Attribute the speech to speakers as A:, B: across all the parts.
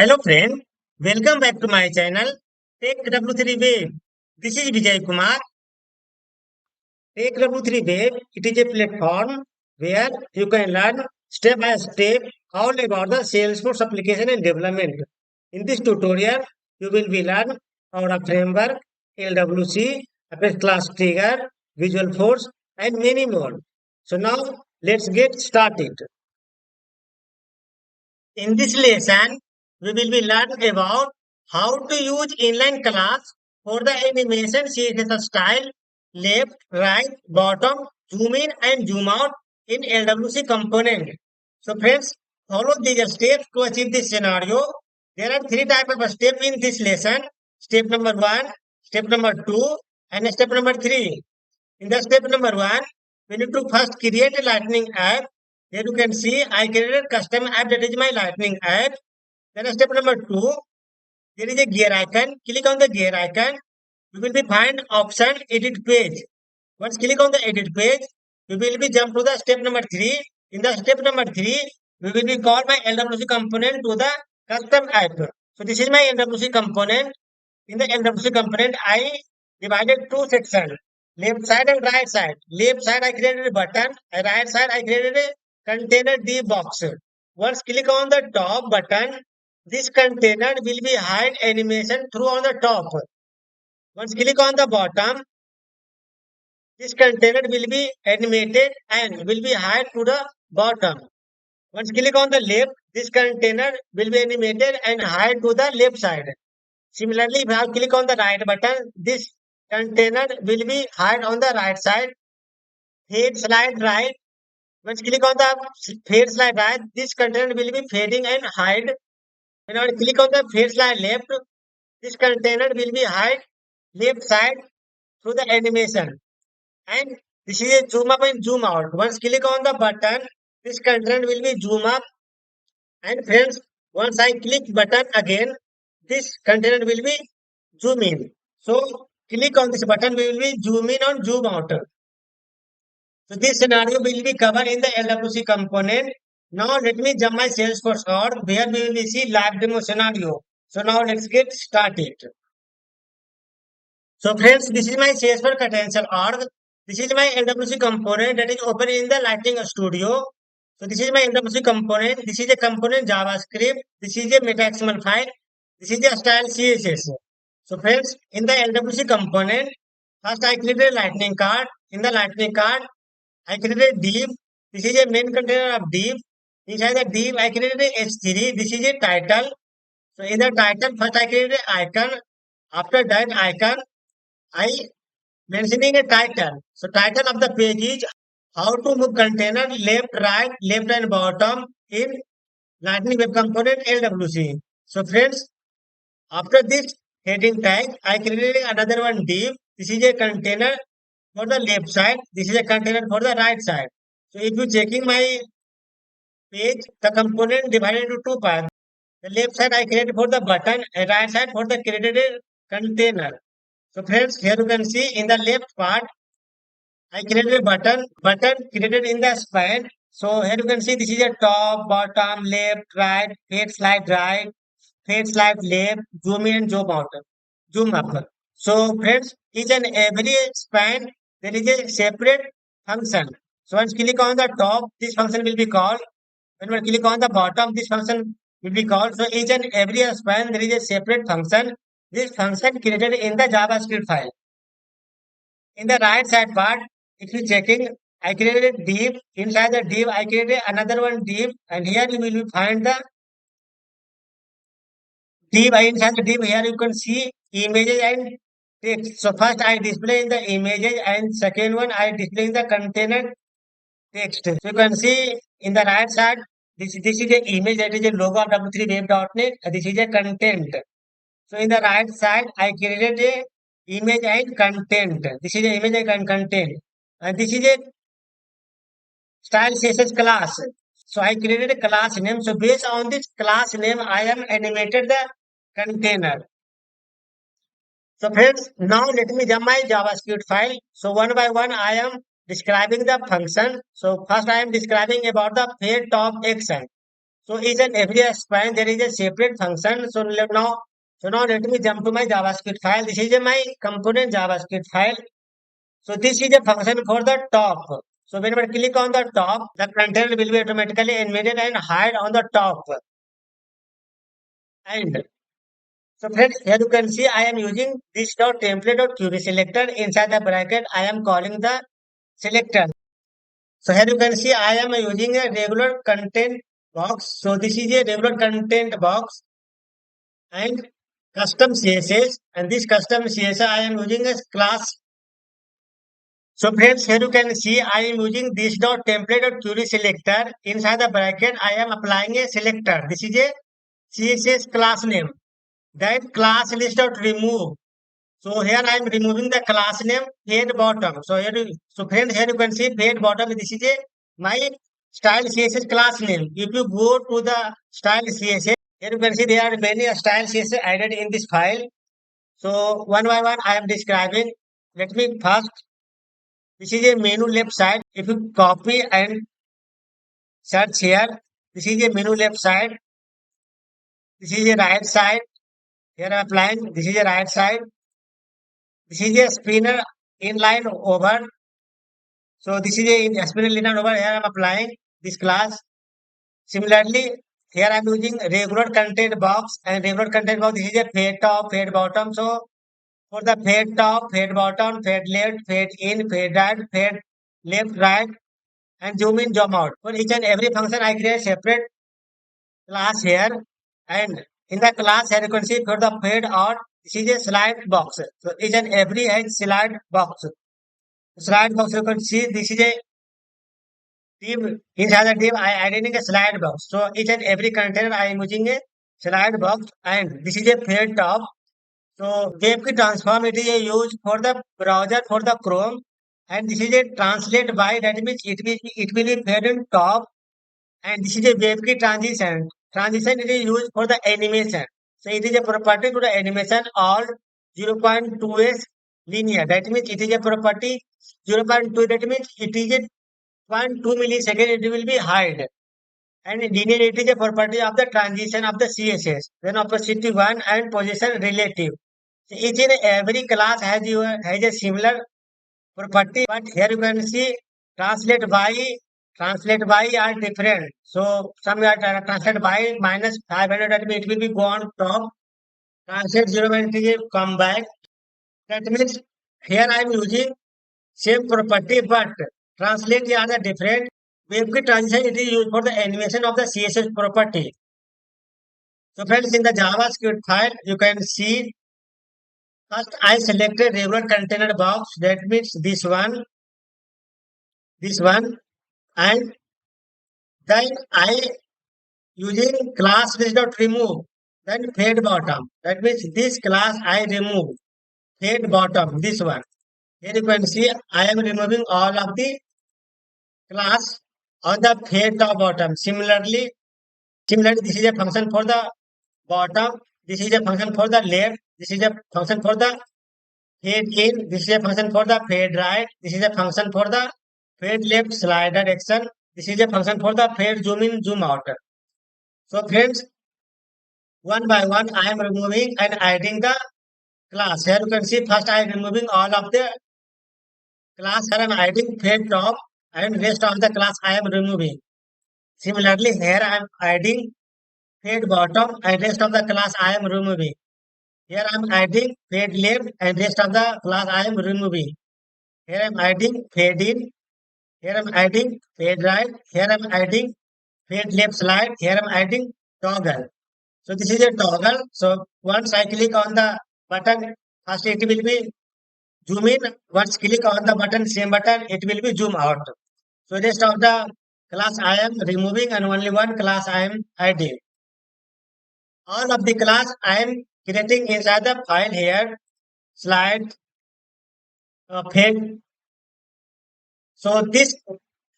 A: Hello friend, welcome back to my channel Take W3 Wave. This is Vijay Kumar. Take W3 Wave, it is a platform where you can learn step by step all about the Salesforce application and development. In this tutorial, you will be learn our framework, LWC, Apex Class Trigger, Visual Force, and many more. So now let's get started. In this lesson, we will be learning about how to use inline class for the animation CSS style, left, right, bottom, zoom in and zoom out in LWC component. So friends, follow these steps to achieve this scenario. There are three types of steps in this lesson. Step number 1, step number 2, and step number 3. In the step number 1, we need to first create a Lightning app. Here you can see I created custom app, that is my Lightning app. Then step number 2, there is a gear icon. Click on the gear icon. You will be find option edit page. Once click on the edit page, you will be jump to the step number 3. In the step number 3, we will be call my LWC component to the custom app. So this is my LWC component. In the LWC component, I divided two sections, left side and right side. Left side I created a button, and right side I created a container D box. Once click on the top button, this container will be hide animation through on the top. Once click on the bottom, this container will be animated and will be hide to the bottom. Once click on the left, this container will be animated and hide to the left side. Similarly, if I click on the right button, this container will be hide on the right side. Fade slide right. Once click on the fade slide right, this container will be fading and hide. When I click on the fade slide left, this container will be hide left side through the animation. And this is a zoom up and zoom out. Once click on the button, this container will be zoom up. And friends, once I click button again, this container will be zoom in. So click on this button, we will be zoom in or zoom out. So this scenario will be covered in the LWC component. Now let me jump my Salesforce org where we will see live demo scenario. So now let's get started. So friends, this is my Salesforce Credential org. This is my LWC component that is open in the Lightning Studio. So this is my LWC component. This is a component JavaScript. This is a meta XML file. This is a style CSS. So friends, in the LWC component, first I created a lightning card. In the lightning card, I created a div. This is a main container of div. Inside the div, I created a h3. This is a title. So in the title, first I created an icon. After that icon, I mentioning a title. So title of the page is how to move container left, right, left and bottom in Lightning Web Component LWC. So friends, after this heading tag, I created another one div. This is a container for the left side. This is a container for the right side. So if you checking my page, the component divided into two parts. The left side I created for the button and right side for the created container. So friends, here you can see in the left part, I created a button created in the span. So here you can see this is a top, bottom, left, right, fade slide left, zoom in, zoom out, zoom up. So friends, each and every span there is a separate function. So once click on the top, this function will be called. When we click on the bottom, this function will be called. So each and every span there is a separate function. This function created in the JavaScript file. In the right side part, if you checking, I created a div. Inside the div, I created another one div, and here you will find the div. Inside the div, here you can see images and text. So first I display in the images, and second one I display in the container text. So you can see in the right side, this is a image, that is a logo of W3Wave.net. This is a content. So in the right side, I created a image and content. This is a image and content. And this is a style CSS class. So I created a class name. So based on this class name, I am animated the container. So friends, now let me jump my JavaScript file. So one by one, I am describing the function. So first I am describing about the fade top action. So each and every span there is a separate function. So now let me jump to my JavaScript file. This is my component JavaScript file. So this is a function for the top. So whenever I click on the top, the container will be automatically embedded and hide on the top. And so friends, here you can see I am using this dot template dot query selector. Inside the bracket, I am calling the selector. So here you can see I am using a regular content box. So this is a regular content box and custom CSS. And this custom CSS I am using as class. So friends, here you can see I am using this dot template dot query selector. Inside the bracket, I am applying a selector. This is a CSS class name. That class list dot remove. So here I am removing the class name head bottom. So friend, here you can see head bottom. This is a my style CSS class name. If you go to the style CSS, here you can see there are many style CSS added in this file. So one by one I am describing. Let me first. This is a menu left side. If you copy and search here, this is a menu left side. This is a right side. Here I am applying. This is a right side. This is a spinner inline over. So this is a spinner inline over. Here I am applying this class. Similarly, here I am using regular content box and regular content box. This is a fade top, fade bottom. So for the fade top, fade bottom, fade left, fade in, fade right, fade left, right, and zoom in, zoom out. For each and every function, I create separate class here. And in the class here, you can see for the fade out, this is a slide box. So each and every has slide box. Slide box, you can see this is a div. Inside the div, I adding a slide box. So each and every container, I am using a slide box. And this is a fade top. So WebKit transform, it is a use for the browser for the Chrome. And this is a translate by, that means it will be fade in top. And this is a WebKit transition. Transition it is used for the animation. So it is a property to the animation all 0.2s linear. That means it is a property 0.2. That means it is a 0.2 millisecond. It will be hide. And linear it is a property of the transition of the CSS. Then opacity 1 and position relative. So each and every class has a similar property, but here you can see translate by translate by are different. So some are translate by minus 500, that means it will be go on top. Translate 0 when it will come back. That means here I am using same property, but translate are the different. WebKit transition it is used for the animation of the CSS property. So friends, in the JavaScript file, you can see first I selected regular container box. That means this one, and then I using class list dot remove, then fade bottom. That means this class I remove fade bottom. This one. Here you can see I am removing all of the class on the fade top bottom. Similarly, this is a function for the bottom. This is a function for the left. This is a function for the fade in. This is a function for the fade right. This is a function for the fade left slider action. This is a function for the fade zoom in, zoom out. So friends, one by one, I am removing and adding the class. Here you can see first I am removing all of the class. Here I am adding fade top and rest of the class I am removing. Similarly, here I am adding fade bottom and rest of the class I am removing. Here I am adding fade left and rest of the class I am removing. Here I am adding fade in. Here I am adding fade right. Here I am adding fade left slide. Here I am adding toggle. So this is a toggle. So once I click on the button, first it will be zoom in. Once click on the button, same button, it will be zoom out. So rest of the class I am removing and only one class I am adding. All of the class I am creating inside the file here. Slide, fade. So this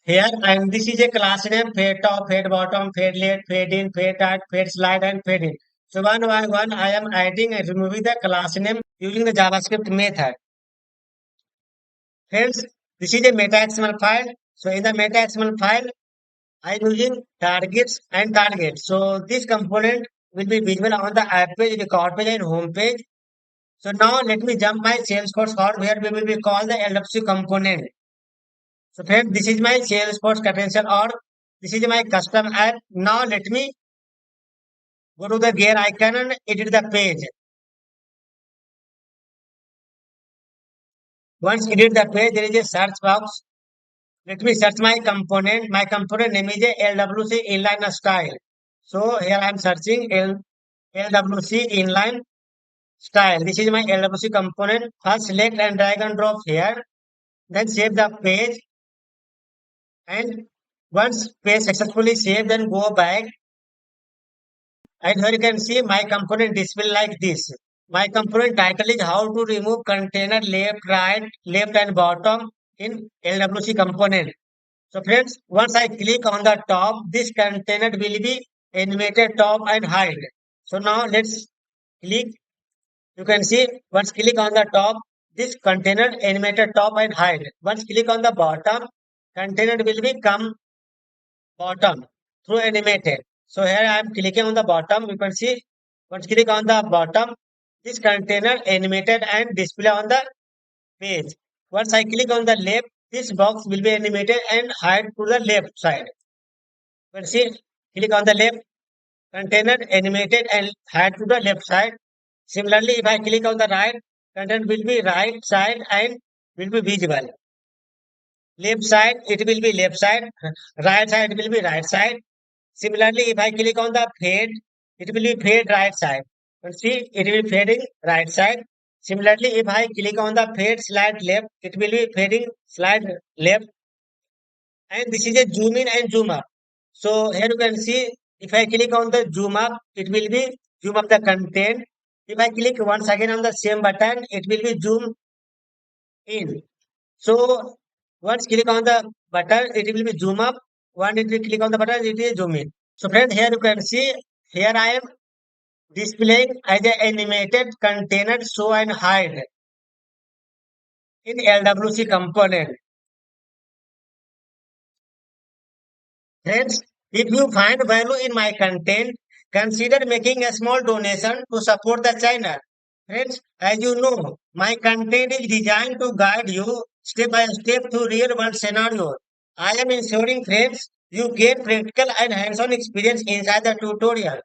A: here and this is a class name, fade top, fade bottom, fade left, fade in, fade right, fade slide, and fade in. So one by one, I am adding and removing the class name using the JavaScript method. Hence, this is a meta XML file. So in the meta XML file, I'm using targets and targets. So this component will be visible on the app page, record page, and home page. So now let me jump my Salesforce form where we will be call the LWC component. So friends, this is my Salesforce credential or this is my custom app. Now let me go to the gear icon and edit the page. Once edit the page, there is a search box. Let me search my component. My component name is a LWC inline style. So here I am searching LWC inline style. This is my LWC component. First select and drag and drop here. Then save the page. And once page successfully saved, then go back. And here you can see my component display like this. My component title is how to remove container left, right, left and bottom in LWC component. So friends, once I click on the top, this container will be animated top and hide. So now let's click. You can see once click on the top, this container animated top and hide. Once click on the bottom, container will become bottom through animated. So here I am clicking on the bottom. You can see once click on the bottom, this container animated and display on the page. Once I click on the left, this box will be animated and hide to the left side. You can see click on the left, container animated and hide to the left side. Similarly, if I click on the right, content will be right side and will be visible. Left side, it will be left side. Right side will be right side. Similarly, if I click on the fade, it will be fade right side. And see, it will be fading right side. Similarly, if I click on the fade slide left, it will be fading slide left. And this is a zoom in and zoom up. So here you can see, if I click on the zoom up, it will be zoom up the content. If I click once again on the same button, it will be zoom in. So once click on the button, it will be zoom up. Once you click on the button, it is zoom in. So friends, here you can see, here I am displaying as an animated container show and hide in LWC component. Friends, if you find value in my content, consider making a small donation to support the channel. Friends, as you know, my content is designed to guide you step by step through real world scenarios. I am ensuring, friends, you get practical and hands-on experience inside the tutorial.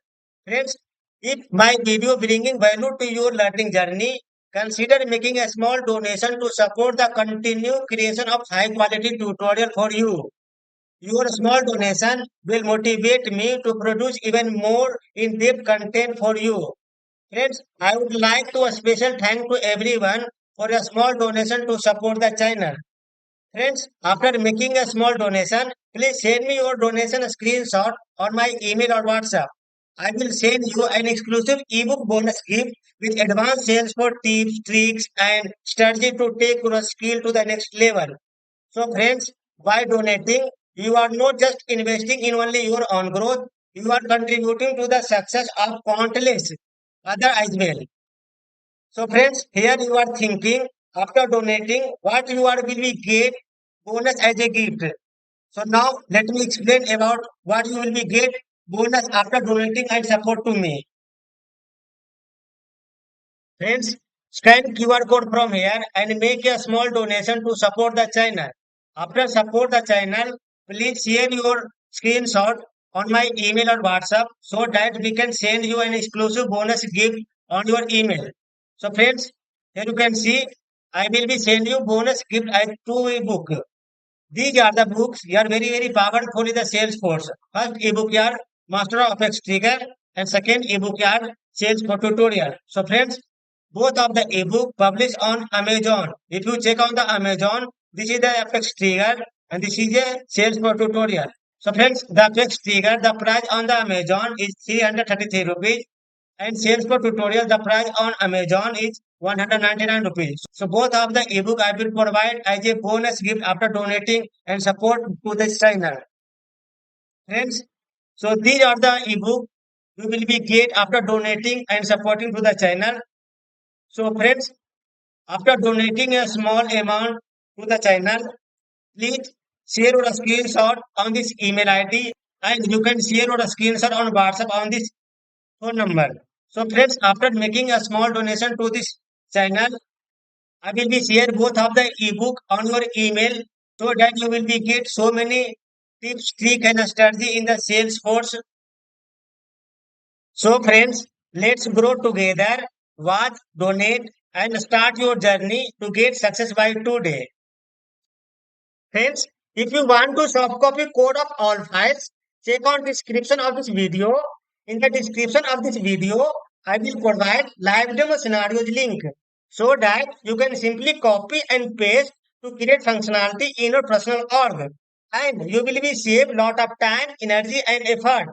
A: Friends, if my video bringing value to your learning journey, consider making a small donation to support the continued creation of high quality tutorial for you. Your small donation will motivate me to produce even more in-depth content for you. Friends, I would like to a special thank to everyone for a small donation to support the channel. Friends, after making a small donation, please send me your donation screenshot on my email or WhatsApp. I will send you an exclusive ebook bonus gift with advanced sales for tips, tricks, and strategy to take your skill to the next level. So, friends, by donating, you are not just investing in only your own growth, you are contributing to the success of countless other as well. So, friends, here you are thinking after donating what you are will be get bonus as a gift. So now let me explain about what you will be get bonus after donating and support to me. Friends, scan QR code from here and make a small donation to support the channel. After support the channel, please share your screenshot on my email or WhatsApp so that we can send you an exclusive bonus gift on your email. So friends, here you can see I will be send you bonus gift as two ebook. These are the books you are very powerful in the sales force. First ebook you are Master of X Trigger and second ebook you are Sales for Tutorial. So friends, both of the ebook published on Amazon. If you check on the Amazon, this is the Apex Trigger and this is a Sales for Tutorial. So friends, the Apex Trigger, the price on the Amazon is 333 rupees and sales for tutorial, the price on Amazon is 199 rupees. So both of the ebook I will provide as a bonus gift after donating and support to this channel. Friends, so these are the ebook you will be get after donating and supporting to the channel. So friends, after donating a small amount to the channel, please share your screenshot on this email ID, and you can share your screenshot on WhatsApp on this phone number. So friends, after making a small donation to this channel, I will be share both of the ebook on your email so that you will be get so many tips, trick and strategy in the Salesforce. So friends, let's grow together, watch, donate and start your journey to get success by today. Friends, if you want to soft copy code of all files, check on description of this video. In the description of this video, I will provide live demo scenarios link so that you can simply copy and paste to create functionality in your personal org. And you will be save lot of time, energy and effort.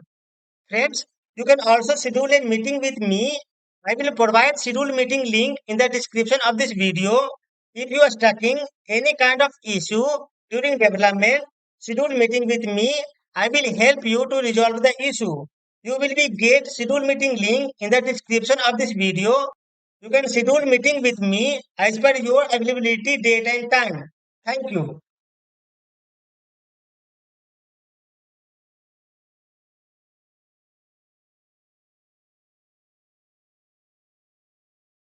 A: Friends, you can also schedule a meeting with me. I will provide schedule meeting link in the description of this video. If you are stuck in any kind of issue during development, schedule meeting with me. I will help you to resolve the issue. You will be get schedule meeting link in the description of this video. You can schedule meeting with me as per your availability date and time. Thank you.